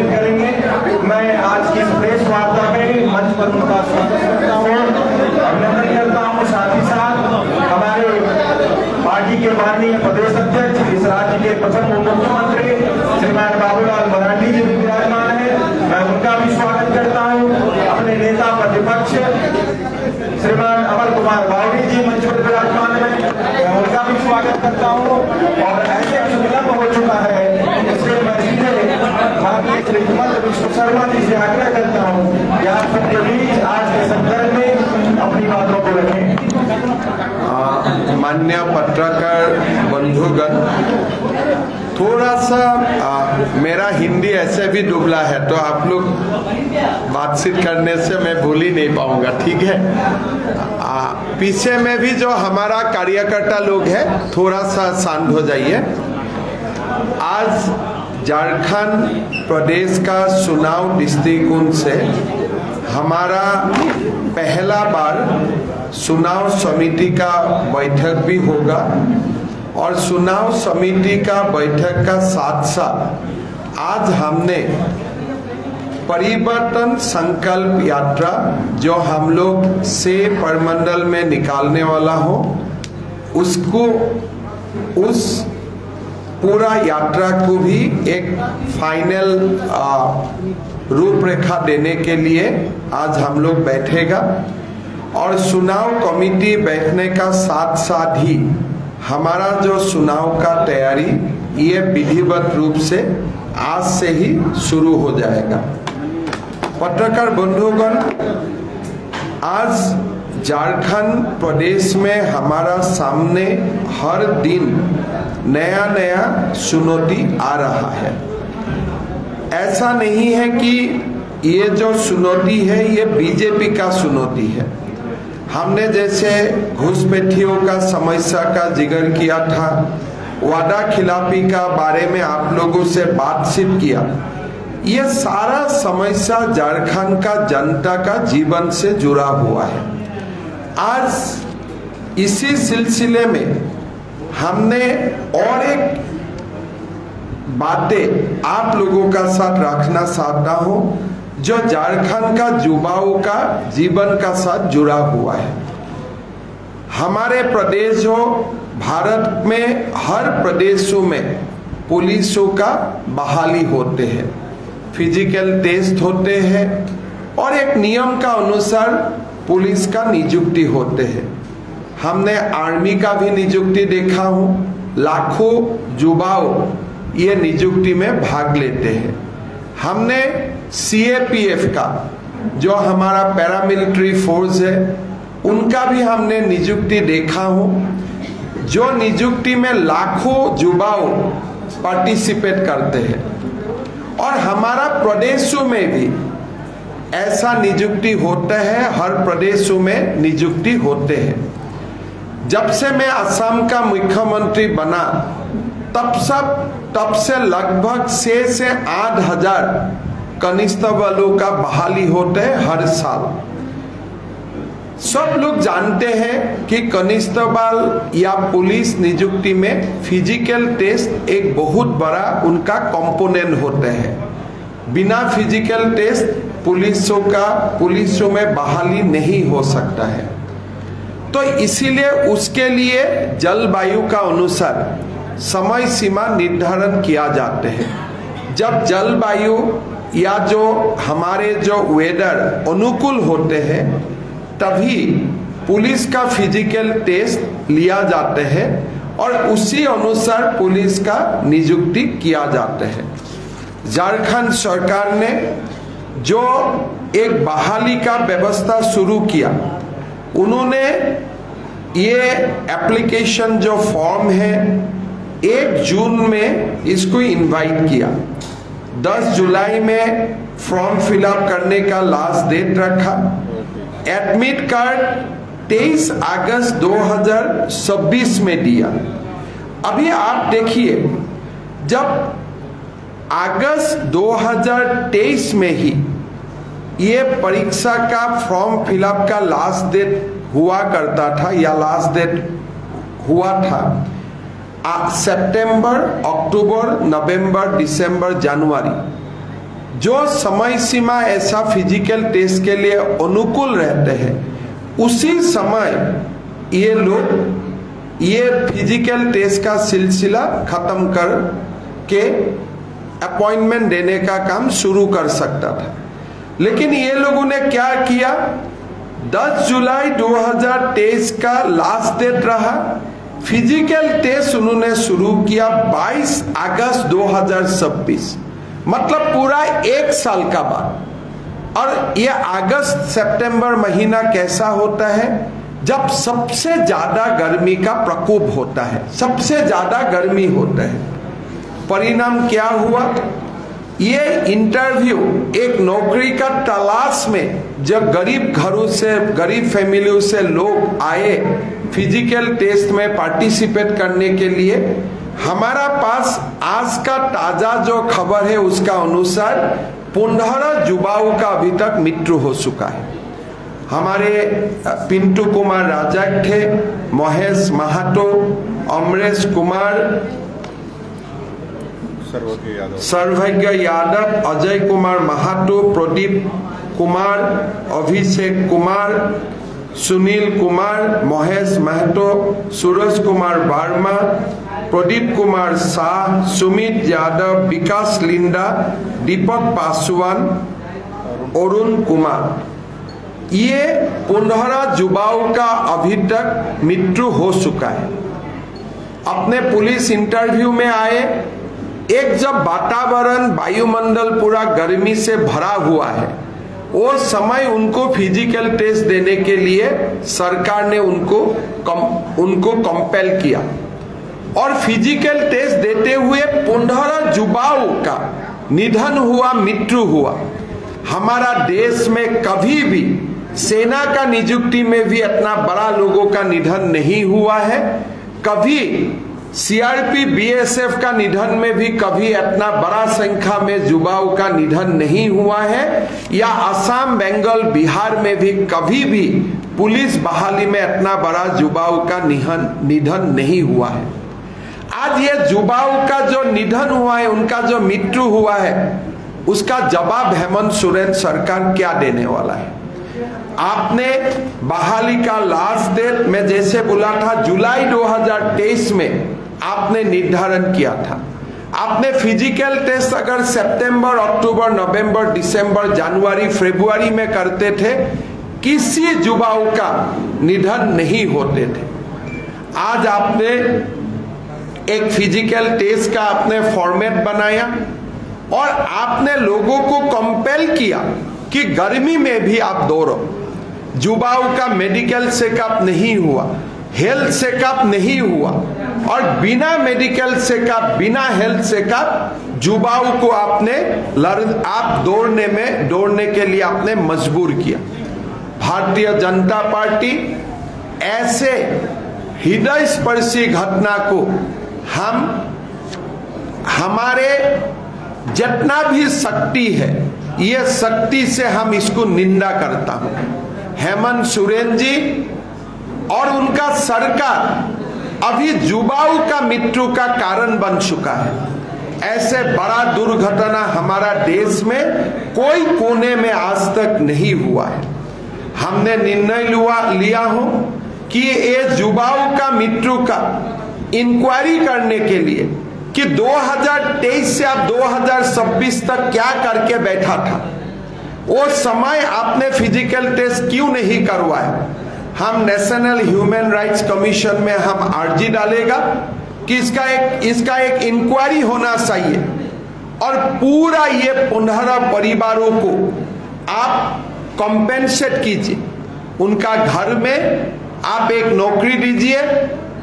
सम्मिलित करेंगे। मैं आज की प्रेस वार्ता में मंच पर उनका स्वागत करता हूँ, अभिनंदन करता हूँ। साथ ही साथ हमारे पार्टी के माननीय प्रदेश अध्यक्ष, इस राज्य के प्रथम मुख्यमंत्री श्रीमान बाबूलाल मरांडी जी विराजमान है, मैं उनका भी स्वागत करता हूँ। अपने नेता प्रतिपक्ष श्रीमान अमल कुमार वावड़ी जी मंच पर विराजमान है, मैं उनका भी स्वागत करता हूँ। और ऐसे विलंब हो चुका है, इसलिए मैं सीधे भारतीय श्रीमंत विष्णु शर्मा जी से आग्रह करता हूँ कि आप सबके बीच आज के संदर्भ में अपनी बातों को रखें। मान्य पत्रकार बंधुगण, थोड़ा सा मेरा हिंदी ऐसे भी दुबला है, तो आप लोग बातचीत करने से मैं भूल ही नहीं पाऊंगा, ठीक है। पीछे में भी जो हमारा कार्यकर्ता लोग हैं, थोड़ा सा शांत हो जाइए। आज झारखंड प्रदेश का चुनाव दृष्टिकोण से हमारा पहला बार चुनाव समिति का बैठक भी होगा, और चुनाव समिति का बैठक का साथ साथ आज हमने परिवर्तन संकल्प यात्रा जो हम लोग से परमंडल में निकालने वाला हो, उसको उस पूरा यात्रा को भी एक फाइनल रूपरेखा देने के लिए आज हम लोग बैठेगा। और चुनाव कमेटी बैठने का साथ साथ ही हमारा जो चुनाव का तैयारी ये विधिवत रूप से आज से ही शुरू हो जाएगा। पत्रकार बंधुगण, आज झारखंड प्रदेश में हमारा सामने हर दिन नया नया चुनौती आ रहा है। ऐसा नहीं है कि ये जो चुनौती है ये बीजेपी का चुनौती है। हमने जैसे घुसपैठियों का समस्या का जिक्र किया था, वादा खिलाफी का बारे में आप लोगों से बातचीत किया, ये सारा समस्या झारखंड का जनता का जीवन से जुड़ा हुआ है। आज इसी सिलसिले में हमने और एक बातें आप लोगों का साथ रखना चाहता हूं, जो झारखंड का युवाओं का जीवन का साथ जुड़ा हुआ है। हमारे प्रदेश हो, भारत में हर प्रदेशों में पुलिसों का बहाली होते हैं, फिजिकल टेस्ट होते हैं, और एक नियम का अनुसार पुलिस का नियुक्ति होते हैं। हमने आर्मी का भी नियुक्ति देखा हूं, लाखों युवाओं ये नियुक्ति में भाग लेते हैं। हमने सीएपीएफ का जो हमारा पैरामिलिट्री फोर्स है, उनका भी हमने नियुक्ति देखा हो, जो नियुक्ति में लाखों युवाओं पार्टिसिपेट करते हैं। और हमारा प्रदेशों में भी ऐसा नियुक्ति होता है, हर प्रदेशों में नियुक्ति होते हैं। जब से मैं असम का मुख्यमंत्री बना तब से लगभग 6 से 8 हजार कांस्टेबलों का बहाली होते हैं हर साल। सब लोग जानते हैं कि कांस्टेबल या पुलिस नियुक्ति में फिजिकल टेस्ट एक बहुत बड़ा उनका कंपोनेंट होते हैं। बिना फिजिकल टेस्ट पुलिसों में बहाली नहीं हो सकता है। तो इसीलिए उसके लिए जलवायु का अनुसार समय सीमा निर्धारण किया जाते हैं। जब जलवायु या जो हमारे जो वेदर अनुकूल होते हैं, तभी पुलिस का फिजिकल टेस्ट लिया जाते हैं और उसी अनुसार पुलिस का नियुक्ति किया जाता है। झारखंड सरकार ने जो एक बहाली का व्यवस्था शुरू किया, उन्होंने ये एप्लीकेशन जो फॉर्म है 1 जून में इसको इनवाइट किया। 10 जुलाई में फॉर्म फिलअप करने का लास्ट डेट रखा। एडमिट कार्ड 23 अगस्त 2026 में दिया। अभी आप देखिए, जब अगस्त 2023 में ही ये परीक्षा का फॉर्म फिलअप का लास्ट डेट हुआ करता था या लास्ट डेट हुआ था, सितंबर, अक्टूबर, नवंबर, दिसंबर, जनवरी जो समय सीमा ऐसा फिजिकल टेस्ट के लिए अनुकूल रहते हैं, उसी समय ये लोग ये फिजिकल टेस्ट का सिलसिला खत्म कर के अपॉइंटमेंट देने का काम शुरू कर सकता था। लेकिन ये लोगों ने क्या किया, 10 जुलाई 2023 का लास्ट डेट रहा, फिजिकल टेस्ट उन्होंने शुरू किया 22 अगस्त 2026, मतलब पूरा 1 साल का बाद। और ये अगस्त सितंबर महीना कैसा होता है, जब सबसे ज्यादा गर्मी का प्रकोप होता है, सबसे ज्यादा गर्मी होता है। परिणाम क्या हुआ, ये इंटरव्यू एक नौकरी का तलाश में जब गरीब घरों से, गरीब फैमिलियों से लोग आए फिजिकल टेस्ट में पार्टिसिपेट करने के लिए, हमारा पास आज का ताजा जो खबर है उसका अनुसार 15 युवाओं का अभी तक मृत्यु हो चुका है। हमारे पिंटू कुमार राजक थे, महेश महातो, अमरेश कुमार, सर्वज्ञ यादव, अजय कुमार महातो, प्रदीप कुमार, अभिषेक कुमार, सुनील कुमार, महेश महतो, सूरज कुमार वर्मा, प्रदीप कुमार शाह, सुमित यादव, विकास लिंडा, दीपक पासवान, अरुण कुमार, ये 15 युवाओं का अभी तक मृत्यु हो चुका है। अपने पुलिस इंटरव्यू में आए, एक जब वातावरण वायुमंडल पूरा गर्मी से भरा हुआ है, वो समय उनको फिजिकल टेस्ट देने के लिए सरकार ने उनको कंपेल किया और फिजिकल टेस्ट देते हुए 15 युवाओं का निधन हुआ, मृत्यु हुआ। हमारा देश में कभी भी सेना का नियुक्ति में भी इतना बड़ा लोगों का निधन नहीं हुआ है, कभी सीआरपी बीएसएफ का निधन में भी कभी इतना बड़ा संख्या में युवाओं का निधन नहीं हुआ है, या असम, बंगाल, बिहार में भी कभी भी पुलिस बहाली में इतना बड़ा युवाओं का निधन नहीं हुआ है। आज ये युवाओं का जो निधन हुआ है, उनका जो मृत्यु हुआ है, उसका जवाब हेमंत सोरेन सरकार क्या देने वाला है। आपने बहाली का लास्ट डेट में जैसे बोला था जुलाई 2023 में आपने निर्धारण किया था। आपने फिजिकल टेस्ट अगर सितंबर, अक्टूबर, नवंबर, दिसंबर, जनवरी, फरवरी में करते थे, किसी युवाओं का निधन नहीं होते थे। आज आपने एक फिजिकल टेस्ट का आपने फॉर्मेट बनाया और आपने लोगों को कंपेल किया कि गर्मी में भी आप दौड़ो। युवाओं का मेडिकल चेकअप नहीं हुआ, हेल्थ चेकअप नहीं हुआ, और बिना मेडिकल चेकअप, बिना हेल्थ चेकअप युवाओं को आप दौड़ने के लिए आपने मजबूर किया। भारतीय जनता पार्टी ऐसे हृदय स्पर्शी घटना को हमारे जितना भी शक्ति है, ये शक्ति से हम इसको निंदा करता हूं। हेमंत सोरेन जी और उनका सरकार अभी युवाओं का मृत्यु का कारण बन चुका है। ऐसे बड़ा दुर्घटना हमारा देश में कोई कोने में आज तक नहीं हुआ है। हमने निर्णय लिया हो कि ये युवाओं का मृत्यु का इंक्वायरी करने के लिए कि 2023 से अब 2026 तक क्या करके बैठा था, वो समय आपने फिजिकल टेस्ट क्यों नहीं करवाया। हम नेशनल ह्यूमन राइट्स कमीशन में हम अर्जी डालेगा कि इसका एक इंक्वायरी होना चाहिए और पूरा ये 15 परिवारों को आप कॉम्पेंसेट कीजिए। उनका घर में आप एक नौकरी दीजिए,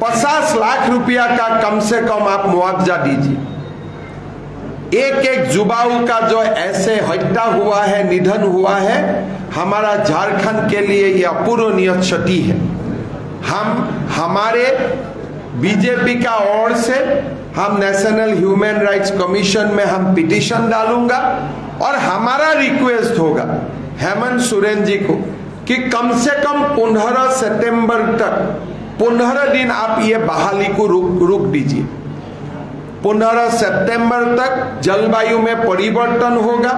50 लाख रुपया का कम से कम आप मुआवजा दीजिए। एक युवाओं का जो ऐसे हत्या हुआ है, निधन हुआ है, हमारा झारखंड के लिए यह अपूरणीय क्षति है। हमारे बीजेपी का ओर से हम नेशनल ह्यूमन राइट्स कमीशन में हम पिटीशन डालूंगा और हमारा रिक्वेस्ट होगा हेमंत सोरेन जी को कि कम से कम 15 सितंबर तक 15 दिन आप ये बहाली को रुक दीजिए। 15 सितंबर तक जलवायु में परिवर्तन होगा।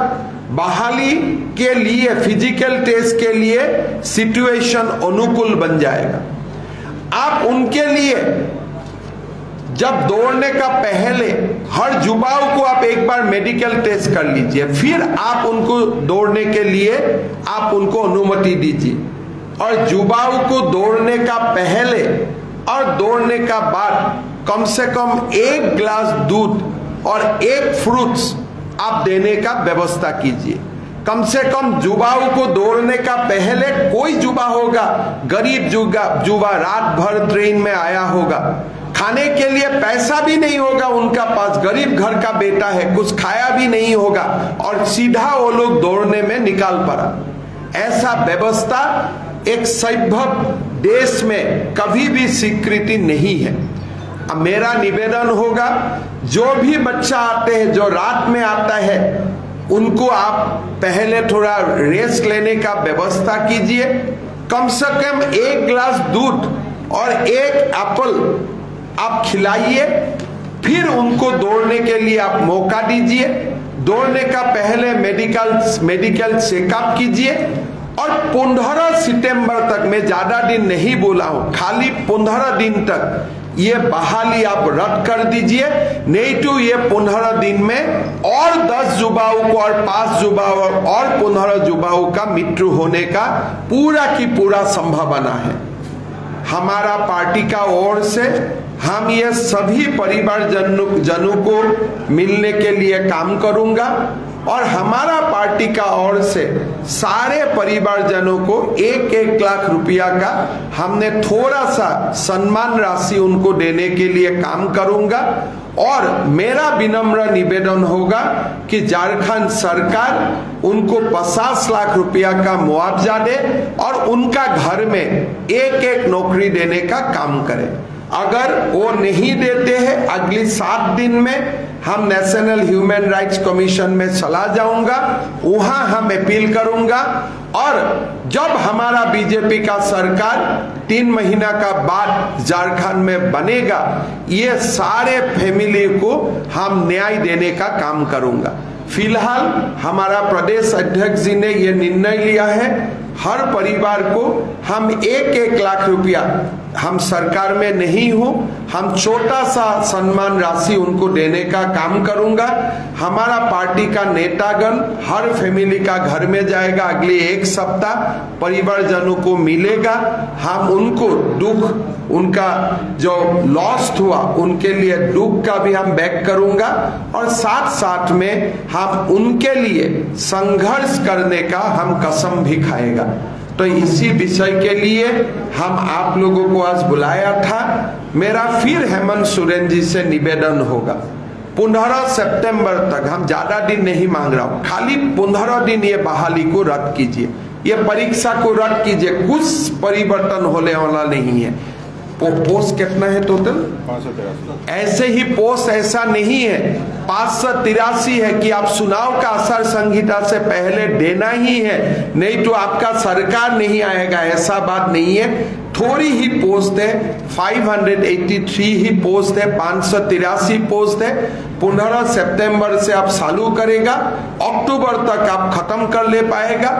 बहाली के लिए फिजिकल टेस्ट के लिए सिचुएशन अनुकूल बन जाएगा। आप उनके लिए जब दौड़ने का पहले हर युवाओं को आप एक बार मेडिकल टेस्ट कर लीजिए, फिर आप उनको दौड़ने के लिए आप उनको अनुमति दीजिए। और युवाओं को दौड़ने का पहले और दौड़ने का बाद कम से कम 1 गिलास दूध और 1 फ्रूट्स आप देने का व्यवस्था कीजिए। कम से कम युवाओं को दौड़ने का पहले, कोई युवा होगा गरीब युवा रात भर ट्रेन में आया होगा, खाने के लिए पैसा भी नहीं होगा उनका पास, गरीब घर का बेटा है, कुछ खाया भी नहीं होगा और सीधा वो लोग दौड़ने में निकाल पड़ा। ऐसा व्यवस्था एक सभ्य देश में कभी भी स्वीकृति नहीं है। अब मेरा निवेदन होगा, जो भी बच्चा आते हैं, जो रात में आता है, उनको आप पहले थोड़ा रेस्ट लेने का व्यवस्था कीजिए। कम से कम 1 गिलास दूध और 1 एप्पल आप खिलाइए, फिर उनको दौड़ने के लिए आप मौका दीजिए। दौड़ने का पहले मेडिकल चेकअप कीजिए और 15 सितंबर तक, मैं ज्यादा दिन नहीं बोला हूं, खाली 15 दिन तक ये बहाली आप रद्द कर दीजिए। नहीं तो ये 15 दिन में और 10 युवाओं को और 5 युवाओं और 15 युवाओं का मृत्यु होने का पूरा की पूरा संभावना है। हमारा पार्टी का ओर से हम ये सभी परिवारजनों को मिलने के लिए काम करूंगा और हमारा पार्टी का ओर से सारे परिवारजनों को 1-1 लाख रुपया का हमने थोड़ा सा सम्मान राशि उनको देने के लिए काम करूंगा। और मेरा विनम्र निवेदन होगा कि झारखंड सरकार उनको 50 लाख रुपया का मुआवजा दे और उनका घर में एक नौकरी देने का काम करे। अगर वो नहीं देते हैं, अगली 7 दिन में हम नेशनल ह्यूमन राइट्स कमीशन में चला जाऊंगा, वहां हम अपील करूंगा और जब हमारा बीजेपी का सरकार 3 महीना का बाद झारखंड में बनेगा, ये सारे फैमिली को हम न्याय देने का काम करूंगा। फिलहाल हमारा प्रदेश अध्यक्ष जी ने यह निर्णय लिया है, हर परिवार को हम 1-1 लाख रुपया, हम सरकार में नहीं हो, हम छोटा सा सम्मान राशि उनको देने का काम करूंगा। हमारा पार्टी का नेतागण हर फैमिली का घर में जाएगा, अगले 1 सप्ताह परिवारजनों को मिलेगा। हम उनको दुख, उनका जो लॉस हुआ उनके लिए दुख का भी हम बैक करूंगा और साथ साथ में हम उनके लिए संघर्ष करने का हम कसम भी खाएगा। तो इसी विषय के लिए हम आप लोगों को आज बुलाया था। मेरा फिर हेमंत सोरेन जी से निवेदन होगा, 15 सितंबर तक, हम ज्यादा दिन नहीं मांग रहा हूं, खाली 15 दिन ये बहाली को रद्द कीजिए, ये परीक्षा को रद्द कीजिए। कुछ परिवर्तन होने वाला नहीं है। पोस्ट कितना है टोटल? 583। ऐसे ही पोस्ट ऐसा नहीं है, 583 है कि आप चुनाव का आचार संहिता से पहले देना ही है, नहीं तो आपका सरकार नहीं आएगा, ऐसा बात नहीं है। थोड़ी ही पोस्ट है, 583 ही पोस्ट है, 583 पोस्ट है। 15 सितंबर से आप चालू करेगा, अक्टूबर तक आप खत्म कर ले पाएगा।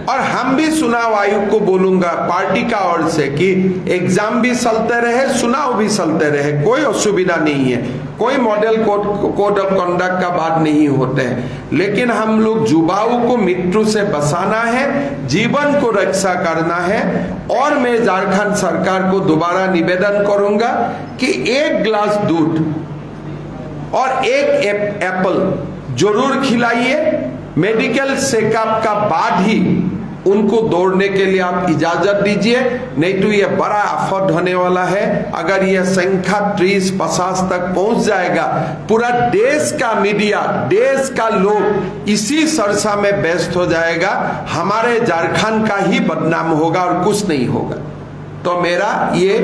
और हम भी चुनाव आयोग को बोलूंगा पार्टी का ओर से कि एग्जाम भी चलते रहे, चुनाव भी चलते रहे, कोई असुविधा नहीं है, कोई मॉडल कोड ऑफ कंडक्ट का बात नहीं होते हैं। लेकिन हम लोग युवाओं को मृत्यु से बचाना है, जीवन को रक्षा करना है। और मैं झारखंड सरकार को दोबारा निवेदन करूंगा कि 1 गिलास दूध और 1 एप्पल जरूर खिलाइए। मेडिकल चेकअप का बाद ही उनको दौड़ने के लिए आप इजाजत दीजिए, नहीं तो ये बड़ा आफत होने वाला है। अगर ये संख्या 30-50 तक पहुंच जाएगा, पूरा देश का मीडिया, देश का लोग इसी चर्चा में व्यस्त हो जाएगा, हमारे झारखंड का ही बदनाम होगा और कुछ नहीं होगा। तो मेरा ये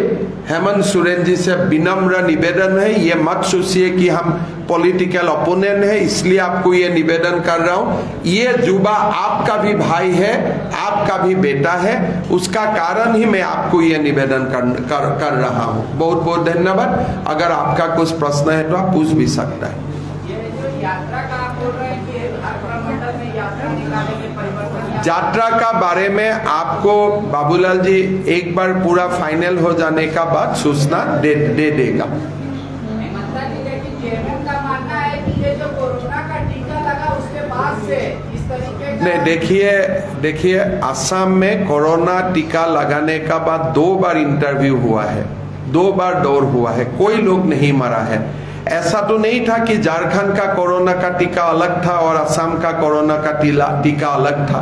हेमंत सोरेन जी से विनम्र निवेदन है, ये मत सोचिए कि हम पॉलिटिकल ओपोनेंट है, इसलिए आपको ये निवेदन कर रहा हूँ। ये युवा आपका भी भाई है, आपका भी बेटा है, उसका कारण ही मैं आपको ये निवेदन कर रहा हूँ। बहुत बहुत धन्यवाद। अगर आपका कुछ प्रश्न है तो आप पूछ भी सकता है। यात्रा का आप बोल रहे हैं कि हर प्रमंडल में यात्रा निकालेंगे, यात्रा का बारे में आपको बाबूलाल जी एक बार पूरा फाइनल हो जाने का बाद सूचना दे देगा। चेयरमैन का मानना है कि ये जो कोरोना का टीका लगा उसके बाद से इस तरीके का नहीं, देखिए असम में कोरोना टीका लगाने का बाद 2 बार इंटरव्यू हुआ है, 2 बार दौर हुआ है, कोई लोग नहीं मरा है। ऐसा तो नहीं था कि झारखंड का कोरोना का टीका अलग था और असम का कोरोना का टीका अलग था।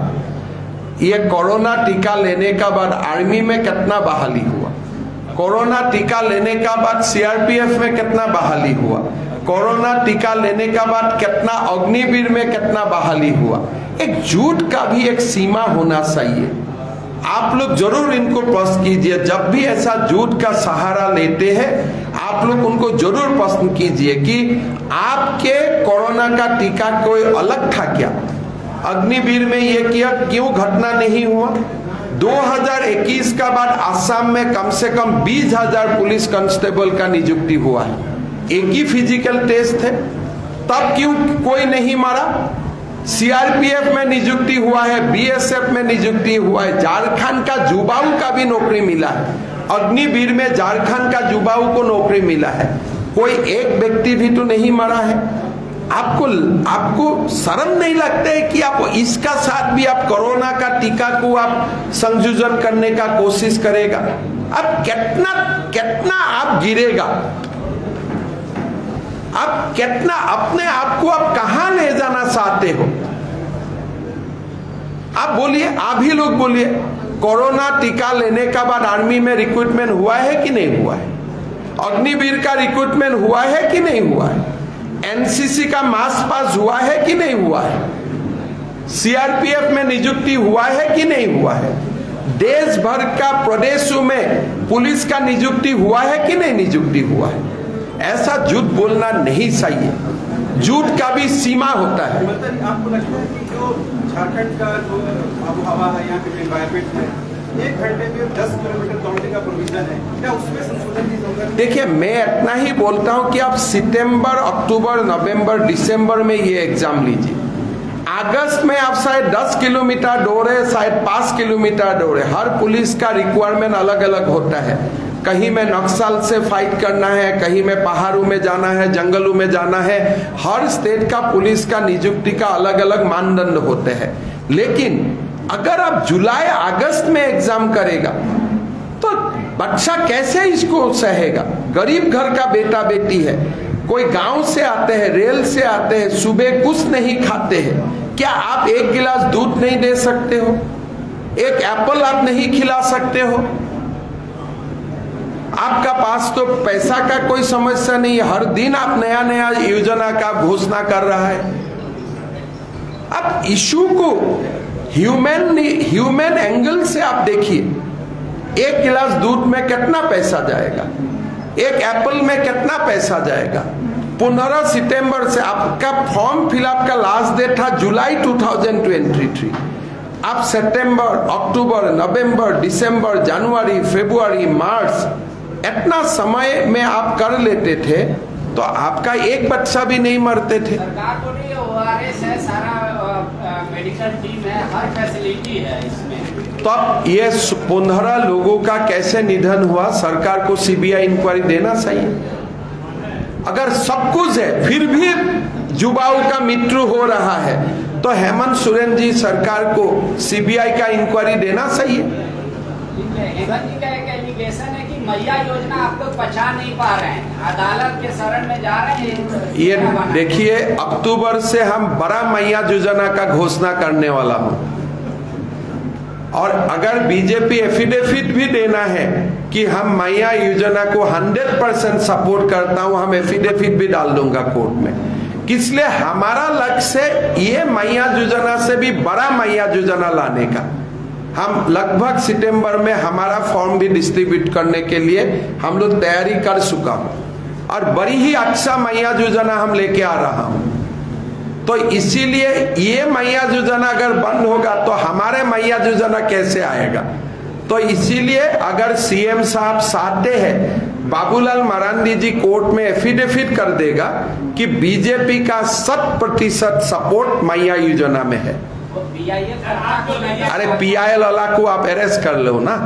ये कोरोना टीका लेने का बाद आर्मी में कितना बहाली हुआ, कोरोना टीका लेने का बाद सीआरपीएफ में कितना बहाली हुआ, कोरोना टीका लेने का बाद कितना अग्निवीर में कितना बहाली हुआ। एक झूठ का भी एक सीमा होना चाहिए। आप लोग जरूर इनको प्रश्न कीजिए, जब भी ऐसा झूठ का सहारा लेते हैं आप लोग उनको जरूर प्रश्न कीजिए कि आपके कोरोना का टीका कोई अलग था क्या? अग्निवीर में ये किया क्यों घटना नहीं हुआ? 2021 का बाद असम में कम से कम 20,000 पुलिस कांस्टेबल का नियुक्ति हुआ है, एक ही फिजिकल टेस्ट है, तब क्यों कोई नहीं मरा? सीआरपीएफ में नियुक्ति हुआ है, बीएसएफ में नियुक्ति हुआ है, झारखंड का युवाओं का भी नौकरी मिला है, अग्निवीर में झारखंड का युवाओं को नौकरी मिला है, कोई एक व्यक्ति भी तो नहीं मरा है। आपको शर्म नहीं लगता है कि आप इसका साथ भी आप कोरोना का टीका को आप संयोजन करने का कोशिश करेगा? अब कितना आप गिरेगा, आप कितना अपने आप को आप कहां ले जाना चाहते हो? आप बोलिए, आप ही लोग बोलिए, कोरोना टीका लेने का बाद आर्मी में रिक्रूटमेंट हुआ है कि नहीं हुआ है? अग्निवीर का रिक्रूटमेंट हुआ है कि नहीं हुआ है? एनसीसी का मास पास हुआ है कि नहीं हुआ है? सीआरपीएफ में नियुक्ति हुआ है कि नहीं हुआ है? देश भर का प्रदेशों में पुलिस का नियुक्ति हुआ है कि नहीं नियुक्ति हुआ है? ऐसा झूठ बोलना नहीं चाहिए, झूठ का भी सीमा होता है। आपको लगता है कि जो झारखंड का जो आबोहवा है, यहाँ पे एनवायरमेंट है, 1 घंटे में 10 किलोमीटर दौड़ने का प्रोविजन है, क्या उसमें संशोधन नहीं होगा? देखिए, मैं इतना ही बोलता हूं कि आप सितंबर, अक्टूबर, नवंबर, दिसंबर में ये एग्जाम लीजिए। अगस्त में आप शायद 10 किलोमीटर दौड़े, शायद 5 किलोमीटर दौड़े। हर पुलिस का रिक्वायरमेंट अलग अलग होता है। कहीं में नक्सल से फाइट करना है, कहीं में पहाड़ों में जाना है, जंगलों में जाना है। हर स्टेट का पुलिस का नियुक्ति का अलग अलग मानदंड होते हैं। लेकिन अगर आप जुलाई अगस्त में एग्जाम करेगा तो बच्चा कैसे इसको सहेगा? गरीब घर का बेटा बेटी है, कोई गांव से आते हैं, रेल से आते हैं, सुबह कुछ नहीं खाते हैं। क्या आप 1 गिलास दूध नहीं दे सकते हो? एक एप्पल आप नहीं खिला सकते हो? आपका पास तो पैसा का कोई समस्या नहीं है, हर दिन आप नया नया योजना का घोषणा कर रहा है। अब इशू को ह्यूमन एंगल से आप देखिए, 1 गिलास दूध में कितना पैसा जाएगा, एक एप्पल में कितना पैसा जाएगा। 15 सितंबर से आपका फॉर्म फिलअप का लास्ट डेट था जुलाई 2023। आप सितंबर, अक्टूबर, नवंबर, दिसंबर, जनवरी, फरवरी, मार्च, इतना समय में आप कर लेते थे तो आपका एक बच्चा भी नहीं मरते थे। सरकार को नहीं, ORS है, सारा मेडिकल टीम है, हर फैसिलिटी है इसमें। तो अब ये 15 लोगों का कैसे निधन हुआ, सरकार को सीबीआई इंक्वायरी देना चाहिए। अगर सब कुछ है फिर भी युवाओं का मृत्यु हो रहा है तो हेमंत सोरेन जी सरकार को सीबीआई का इंक्वायरी देना चाहिए। हेमंत जी का एक एलिगेशन है कि मैया योजना आप लोग पचा नहीं पा रहे हैं, अदालत के शरण में जा रहे हैं। ये देखिए, अक्टूबर से हम बड़ा मैया योजना का घोषणा करने वाला हूं, और अगर बीजेपी एफिडेविट भी देना है कि हम मैया योजना को 100% सपोर्ट करता हूं, हम एफिडेविट भी डाल दूंगा कोर्ट में। इसलिए हमारा लक्ष्य ये मैया योजना से भी बड़ा मैया योजना लाने का। हम लगभग सितंबर में हमारा फॉर्म भी डिस्ट्रीब्यूट करने के लिए हम लोग तैयारी कर चुका हूं। और बड़ी ही अच्छा मैया योजना हम लेके आ रहा हूं। तो इसीलिए ये मैया योजना अगर बंद होगा तो हमारे मैया योजना कैसे आएगा। तो इसीलिए अगर सीएम साहब चाहते हैं, बाबूलाल मरांडी जी कोर्ट में एफिडेविट कर देगा कि बीजेपी का 100% सपोर्ट मैया योजना में है। अरे PIL वाला को आप अरेस्ट कर लो ना।